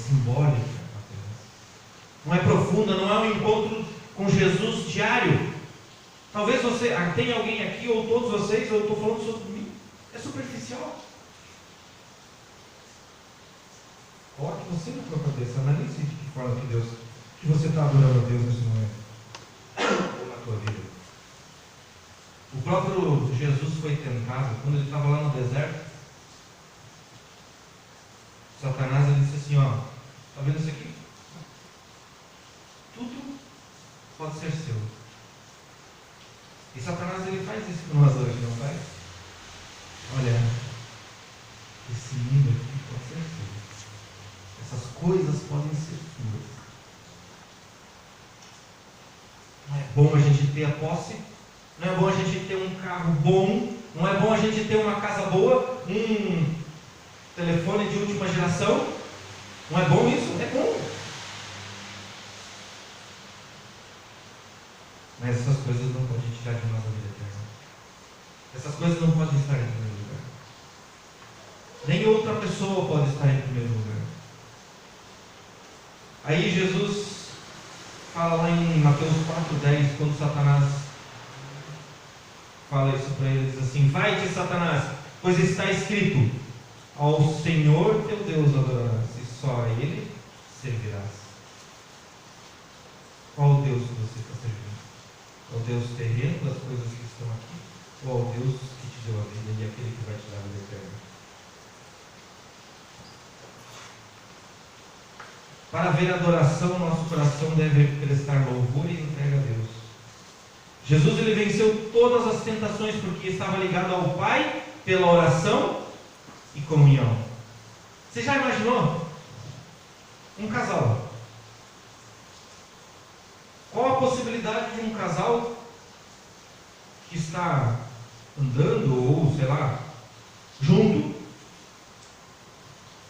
simbólica apenas. Não é profunda, não é um encontro com Jesus diário. Talvez você, tenha alguém aqui, ou todos vocês, eu estou falando sobre mim, é superficial. Coloque você na sua cabeça, analise de que forma que você está adorando a Deus nesse momento, ou na tua vida. O próprio Jesus foi tentado, quando ele estava lá no deserto, Satanás ele disse assim, está vendo isso aqui? Tudo pode ser seu. E Satanás ele faz isso com nós hoje, não faz? Olha, esse mundo aqui pode ser seu. Essas coisas podem ser suas. Não é bom a gente ter a posse, não é bom a gente ter um carro bom, não é bom a gente ter uma casa boa, um telefone de última geração. Não é bom isso? É bom. Mas essas coisas não podem tirar de nós a vida eterna. Essas coisas não podem estar em primeiro lugar. Nem outra pessoa pode estar em primeiro lugar. Aí Jesus fala lá em Mateus 4,10, quando Satanás fala isso para ele, diz assim: vai-te, Satanás, pois está escrito, ao Senhor teu Deus adorarás, e só a Ele servirás. Qual o Deus que você está servindo? Ao Deus terreno das coisas que estão aqui, ou ao Deus que te deu a vida e aquele que vai te dar a vida eterna? Para ver a adoração, nosso coração deve prestar louvor e entrega a Deus. Jesus ele venceu todas as tentações porque estava ligado ao Pai pela oração e comunhão. Você já imaginou? Um casal. Qual a possibilidade de um casal que está andando ou, sei lá, junto,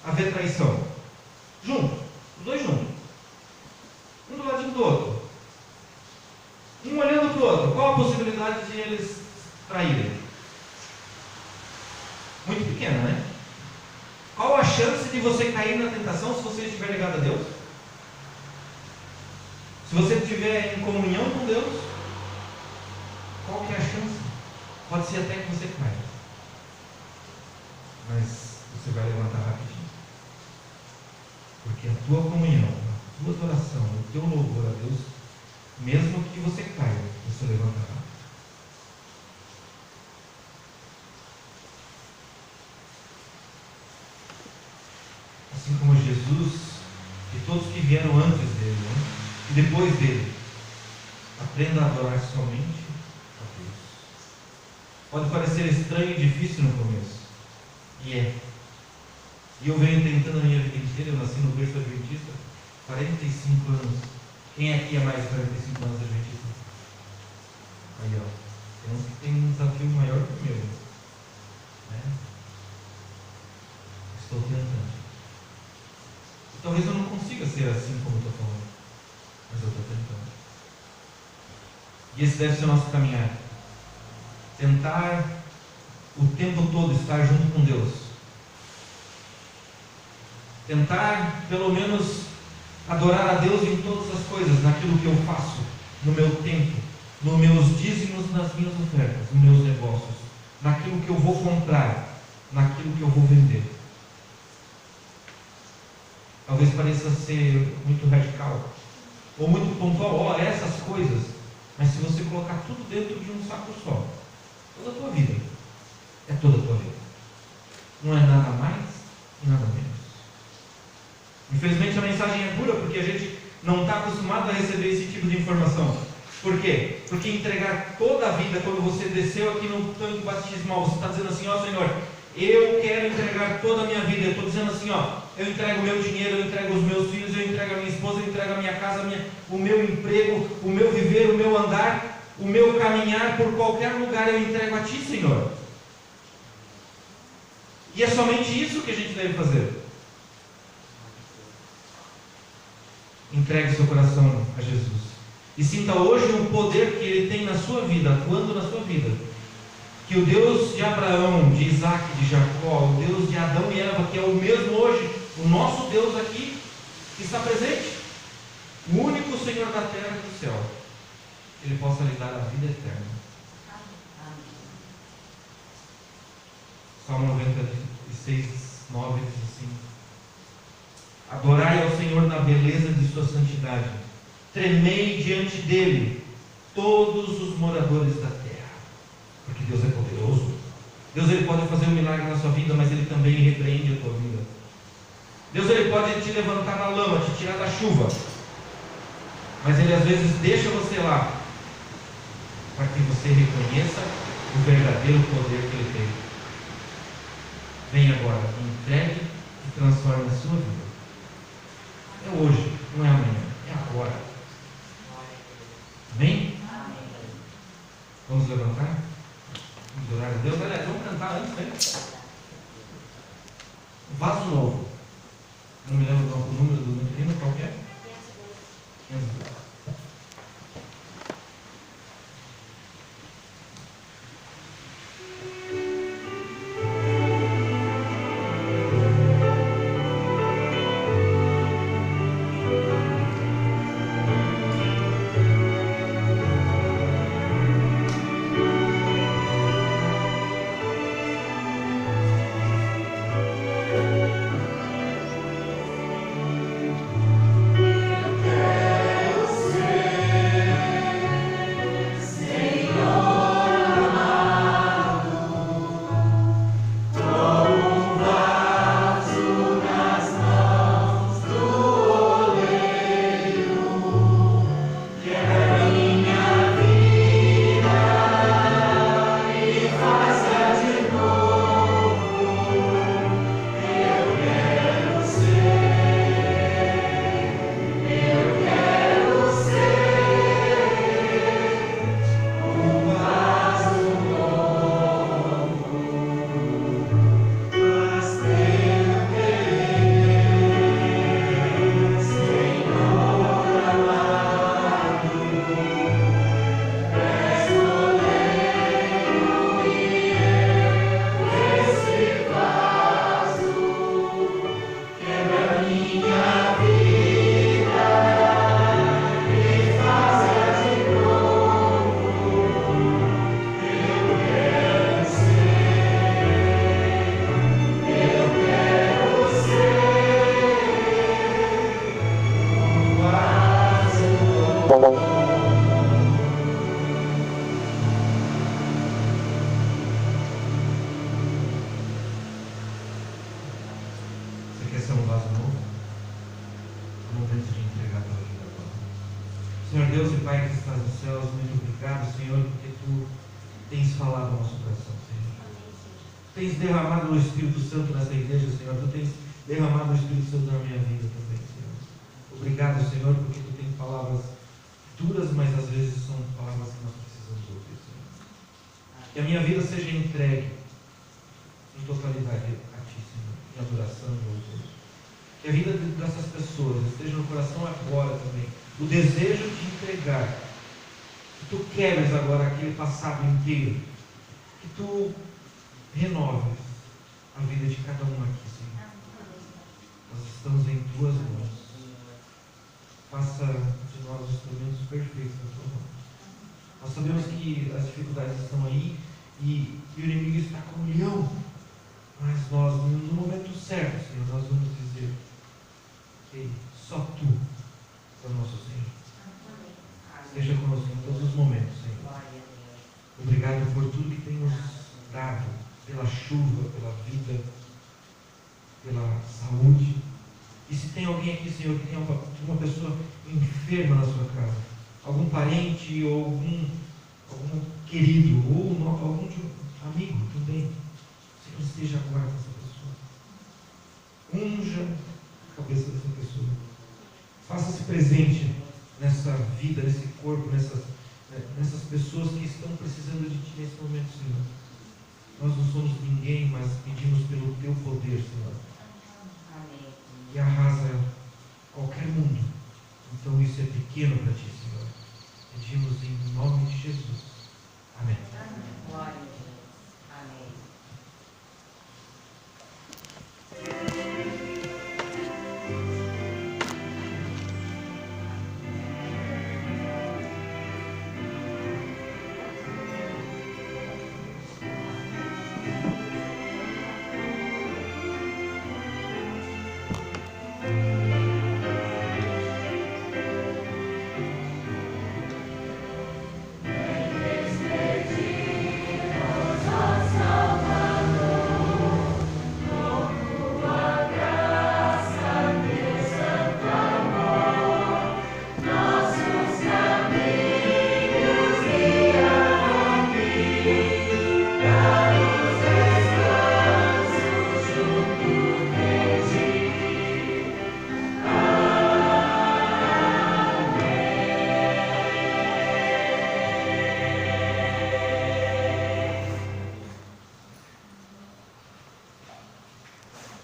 haver traição? Junto. Os dois juntos. Um do ladinho do outro. Um olhando para o outro. Qual a possibilidade de eles traírem? Muito pequena, né? Qual a chance de você cair na tentação se você estiver ligado a Deus? Se você estiver em comunhão com Deus, qual que é a chance? Pode ser até que você caia. Mas você vai levantar rapidinho. Porque a tua comunhão, a tua adoração, o teu louvor a Deus, mesmo que você caia, você levantará. Assim como Jesus e todos que vieram antes dele, né? E depois dele, aprenda a adorar somente a Deus. Pode parecer estranho e difícil no começo, e é. E eu venho tentando a minha vida inteira. Eu nasci no berço adventista, 45 anos. Quem aqui é mais de 45 anos adventista? Aí, ó. Tem um desafio maior que o meu. Né? Estou tentando. Talvez eu não consiga ser assim como estou falando, mas eu estou tentando. E esse deve ser o nosso caminhar. Tentar o tempo todo estar junto com Deus. Tentar, pelo menos, adorar a Deus em todas as coisas, naquilo que eu faço, no meu tempo, nos meus dízimos, nas minhas ofertas, nos meus negócios, naquilo que eu vou comprar, naquilo que eu vou vender. Talvez pareça ser muito radical, ou muito pontual, essas coisas, mas se você colocar tudo dentro de um saco só, toda a tua vida, é toda a tua vida. Não é nada mais e nada menos. Infelizmente a mensagem é pura porque a gente não está acostumado a receber esse tipo de informação. Por quê? Porque entregar toda a vida, quando você desceu aqui no tanque batismal, você está dizendo assim: ó Senhor, eu quero entregar toda a minha vida. Eu estou dizendo assim, eu entrego o meu dinheiro, eu entrego os meus filhos, eu entrego a minha esposa, eu entrego a minha casa, o meu emprego, o meu viver, o meu andar, o meu caminhar por qualquer lugar, eu entrego a Ti, Senhor. E é somente isso que a gente deve fazer. Entregue seu coração a Jesus e sinta hoje o poder que Ele tem na sua vida, atuando na sua vida. Que o Deus de Abraão, de Isaac, de Jacó, o Deus de Adão e Eva, que é o mesmo hoje, o nosso Deus aqui, que está presente, o único Senhor da terra e do céu, Ele possa lhe dar a vida eterna. Salmo 96, 9 diz assim: adorai ao Senhor na beleza de sua santidade, tremei diante dele todos os moradores da terra, porque Deus é poderoso. Deus, Ele pode fazer um milagre na sua vida, mas Ele também repreende a tua vida. Deus, Ele pode te levantar na lama, te tirar da chuva, mas Ele às vezes deixa você lá, para que você reconheça o verdadeiro poder que Ele tem. Vem agora, entregue e transforme a sua vida. É hoje, não é amanhã, é agora. Amém? Vamos levantar? Vamos orar a Deus. Aliás, vamos cantar antes, né? Vaso novo. Não me lembro o número do hino, qual que é? 502. Senhor Deus e Pai que estás nos céus, muito obrigado, Senhor, porque Tu tens falado ao nosso coração, Senhor. Tens derramado o Espírito Santo nessa igreja, Senhor. Tu tens derramado o Espírito Santo na minha vida também, Senhor. Obrigado, Senhor, porque Tu tens palavras duras, mas às vezes são palavras que nós precisamos ouvir, Senhor. Que a minha vida seja entregue em totalidade a Ti, Senhor, em adoração e louvor. Que a vida dessas pessoas esteja no coração agora também. O desejo de entregar. Que Tu quebres agora aquele passado inteiro. Que Tu renoves a vida de cada um aqui, Senhor. Nós estamos em Tuas mãos. Faça de nós instrumentos perfeitos na Tua mão. Nós sabemos que as dificuldades estão aí e o inimigo está com um leão. Mas nós, no momento certo, Senhor, nós vamos dizer: Ei, só Tu é o nosso Senhor. Esteja conosco em todos os momentos, Senhor. Obrigado por tudo que tem nos dado, pela chuva, pela vida, pela saúde. E se tem alguém aqui, Senhor, que tem uma pessoa enferma na sua casa, algum parente ou algum querido, ou algum amigo também, Senhor, esteja agora com essa pessoa. Unja a cabeça dessa pessoa. Faça-se presente nessa vida, nesse corpo, nessas pessoas que estão precisando de Ti nesse momento, Senhor. Nós não somos ninguém, mas pedimos pelo Teu poder, Senhor. Amém. E arrasa qualquer mundo. Então isso é pequeno para Ti, Senhor. Pedimos em nome de Jesus.